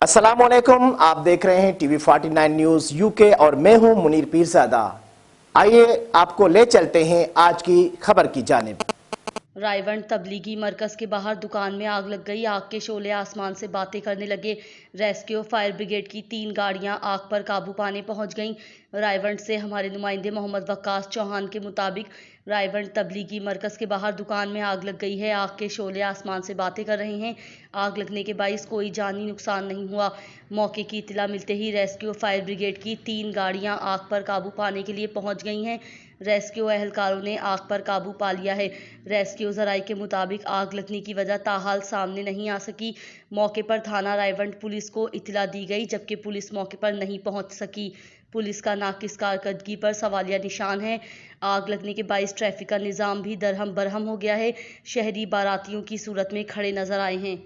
अस्सलामुअलैकुम, आप देख रहे हैं टीवी 49 न्यूज यूके और मैं हूं मुनीर पीरजादा। आइए आपको ले चलते हैं आज की खबर की जानिब। रायवंड तबलीगी मरकज के बाहर दुकान में आग लग गई। आग के शोले आसमान से बातें करने लगे। रेस्क्यू फायर ब्रिगेड की 3 गाड़ियां आग पर काबू पाने पहुंच गईं। रायवंड से हमारे नुमाइंदे मोहम्मद वक्कास चौहान के मुताबिक रायवंड तबलीगी मरकज के बाहर दुकान में आग लग गई है। आग के शोले आसमान से बातें कर रहे हैं। आग लगने के बाइस कोई जानी नुकसान नहीं हुआ। मौके की इत्तला मिलते ही रेस्क्यू फायर ब्रिगेड की 3 गाड़ियां आग पर काबू पाने के लिए पहुंच गई हैं। रेस्क्यू एहलकारों ने आग पर काबू पा लिया है। रेस्क्यू जराये के मुताबिक आग लगने की वजह ताहाल सामने नहीं आ सकी। मौके पर थाना रायवंड पुलिस को इत्तला दी गई, जबकि पुलिस मौके पर नहीं पहुंच सकी। पुलिस का नाकिस कारकर्दगी पर सवालिया निशान है। आग लगने के बाइस ट्रैफिक का निज़ाम भी दरहम बरहम हो गया है। शहरी बारातियों की सूरत में खड़े नजर आए हैं।